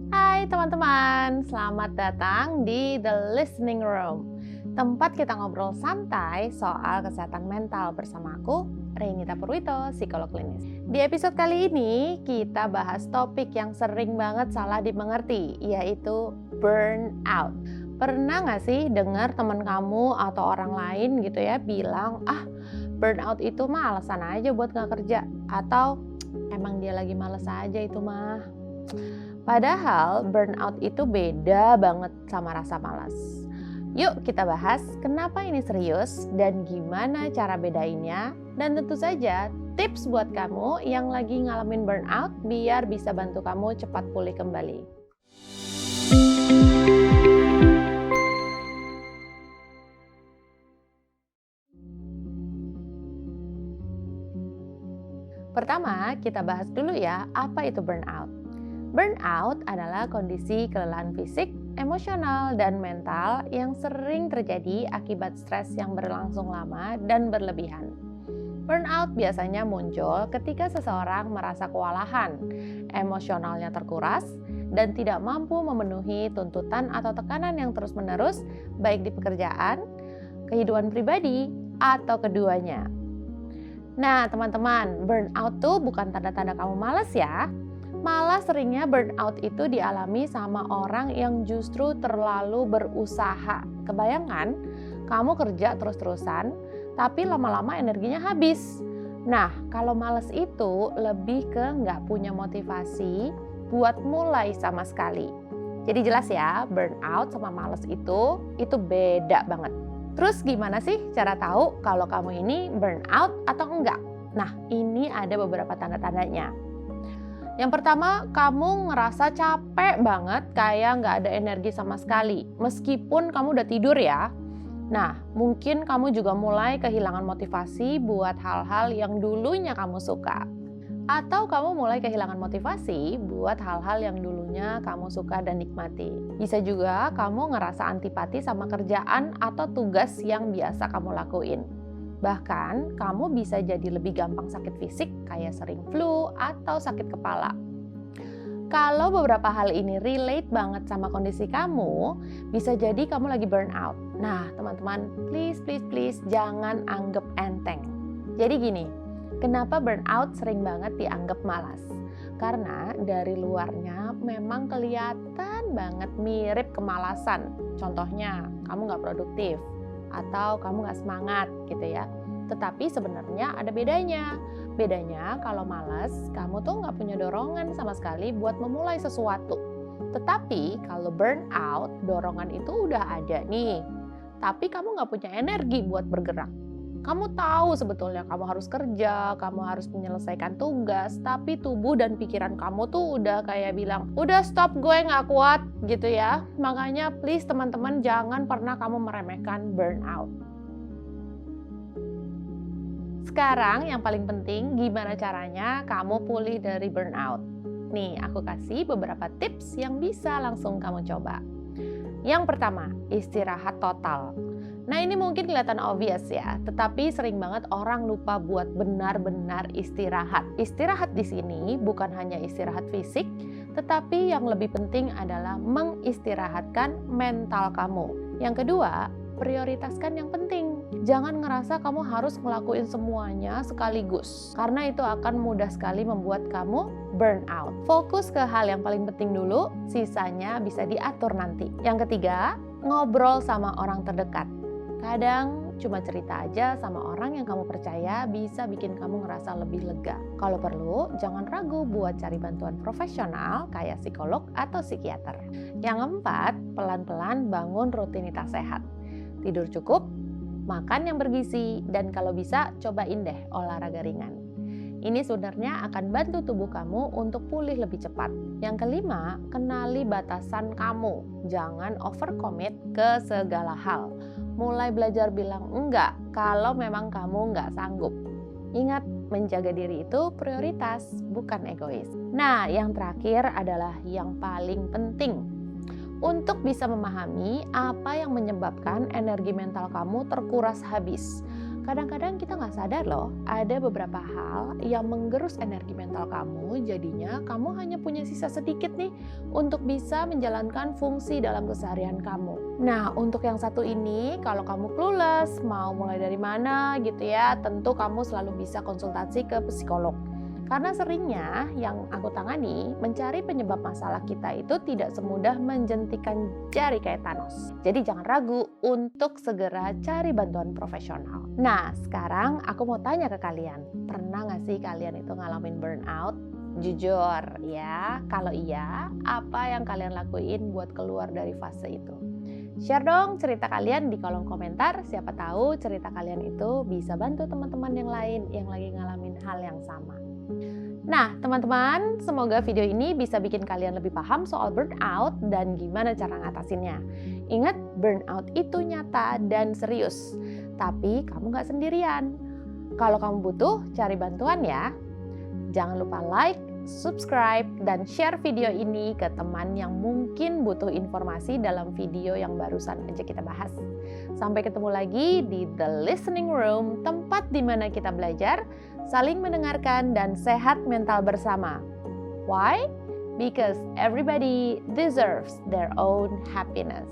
Hai teman-teman, selamat datang di The Listening Room, tempat kita ngobrol santai soal kesehatan mental bersama aku, Renita Purwito, psikolog klinis. Di episode kali ini, kita bahas topik yang sering banget salah dimengerti, yaitu burnout. Pernah nggak sih dengar teman kamu atau orang lain gitu ya bilang, burnout itu mah alasan aja buat nggak kerja, atau emang dia lagi males aja itu mah. Padahal burnout itu beda banget sama rasa malas. Yuk kita bahas kenapa ini serius dan gimana cara bedainnya. Dan tentu saja tips buat kamu yang lagi ngalamin burnout biar bisa bantu kamu cepat pulih kembali. Pertama, kita bahas dulu ya, apa itu burnout. Burnout adalah kondisi kelelahan fisik, emosional, dan mental yang sering terjadi akibat stres yang berlangsung lama dan berlebihan. Burnout biasanya muncul ketika seseorang merasa kewalahan, emosionalnya terkuras, dan tidak mampu memenuhi tuntutan atau tekanan yang terus-menerus, baik di pekerjaan, kehidupan pribadi, atau keduanya. Nah, teman-teman, burnout tuh bukan tanda-tanda kamu malas ya. Malah seringnya burnout itu dialami sama orang yang justru terlalu berusaha. Kebayangkan, kamu kerja terus-terusan, tapi lama-lama energinya habis. Nah, kalau malas itu lebih ke nggak punya motivasi buat mulai sama sekali. Jadi jelas ya, burnout sama malas itu beda banget. Terus gimana sih cara tahu kalau kamu ini burnout atau enggak? Nah, ini ada beberapa tanda-tandanya. Yang pertama, kamu ngerasa capek banget, kayak nggak ada energi sama sekali. Meskipun kamu udah tidur ya. Nah, mungkin kamu juga mulai kehilangan motivasi buat hal-hal yang dulunya kamu suka. Atau kamu mulai kehilangan motivasi buat hal-hal yang dulunya kamu suka dan nikmati. Bisa juga kamu ngerasa antipati sama kerjaan atau tugas yang biasa kamu lakuin. Bahkan, kamu bisa jadi lebih gampang sakit fisik kayak sering flu atau sakit kepala. Kalau beberapa hal ini relate banget sama kondisi kamu, bisa jadi kamu lagi burnout. Nah, teman-teman, please jangan anggap enteng. Jadi gini, kenapa burnout sering banget dianggap malas? Karena dari luarnya memang kelihatan banget mirip kemalasan. Contohnya, kamu nggak produktif atau kamu nggak semangat gitu ya. Tetapi sebenarnya ada bedanya. Bedanya kalau malas, kamu tuh nggak punya dorongan sama sekali buat memulai sesuatu. Tetapi kalau burnout, dorongan itu udah ada nih. Tapi kamu nggak punya energi buat bergerak. Kamu tahu sebetulnya kamu harus kerja, kamu harus menyelesaikan tugas, tapi tubuh dan pikiran kamu tuh udah kayak bilang, udah stop, gue nggak kuat gitu ya. Makanya please teman-teman jangan pernah kamu meremehkan burnout. Sekarang yang paling penting gimana caranya kamu pulih dari burnout. Nih aku kasih beberapa tips yang bisa langsung kamu coba. Yang pertama, istirahat total. Nah ini mungkin kelihatan obvious ya, tetapi sering banget orang lupa buat benar-benar istirahat. Istirahat di sini bukan hanya istirahat fisik, tetapi yang lebih penting adalah mengistirahatkan mental kamu. Yang kedua, prioritaskan yang penting. Jangan ngerasa kamu harus ngelakuin semuanya sekaligus, karena itu akan mudah sekali membuat kamu burnout. Fokus ke hal yang paling penting dulu, sisanya bisa diatur nanti. Yang ketiga, ngobrol sama orang terdekat. Kadang cuma cerita aja sama orang yang kamu percaya bisa bikin kamu ngerasa lebih lega. Kalau perlu, jangan ragu buat cari bantuan profesional kayak psikolog atau psikiater. Yang keempat, pelan-pelan bangun rutinitas sehat. Tidur cukup, makan yang bergizi, dan kalau bisa cobain deh olahraga ringan. Ini sebenarnya akan bantu tubuh kamu untuk pulih lebih cepat. Yang kelima, kenali batasan kamu. Jangan overcommit ke segala hal. Mulai belajar bilang enggak kalau memang kamu enggak sanggup. Ingat, menjaga diri itu prioritas, bukan egois. Nah, yang terakhir adalah yang paling penting. Untuk bisa memahami apa yang menyebabkan energi mental kamu terkuras habis. Kadang-kadang kita nggak sadar loh, ada beberapa hal yang menggerus energi mental kamu, jadinya kamu hanya punya sisa sedikit nih untuk bisa menjalankan fungsi dalam keseharian kamu. Nah, untuk yang satu ini, kalau kamu clueless, mau mulai dari mana gitu ya, tentu kamu selalu bisa konsultasi ke psikolog. Karena seringnya yang aku tangani, mencari penyebab masalah kita itu tidak semudah menjentikan jari kayak Thanos. Jadi jangan ragu untuk segera cari bantuan profesional. Nah, sekarang aku mau tanya ke kalian, pernah nggak sih kalian itu ngalamin burnout? Jujur ya, kalau iya, apa yang kalian lakuin buat keluar dari fase itu? Share dong cerita kalian di kolom komentar, siapa tahu cerita kalian itu bisa bantu teman-teman yang lain yang lagi ngalamin hal yang sama. Nah, teman-teman, semoga video ini bisa bikin kalian lebih paham soal burnout dan gimana cara ngatasinnya. Ingat, burnout itu nyata dan serius, tapi kamu nggak sendirian. Kalau kamu butuh, cari bantuan ya. Jangan lupa like, subscribe, dan share video ini ke teman yang mungkin butuh informasi dalam video yang barusan aja kita bahas. Sampai ketemu lagi di The Listening Room, tempat di mana kita belajar, saling mendengarkan, dan sehat mental bersama. Why? Because everybody deserves their own happiness.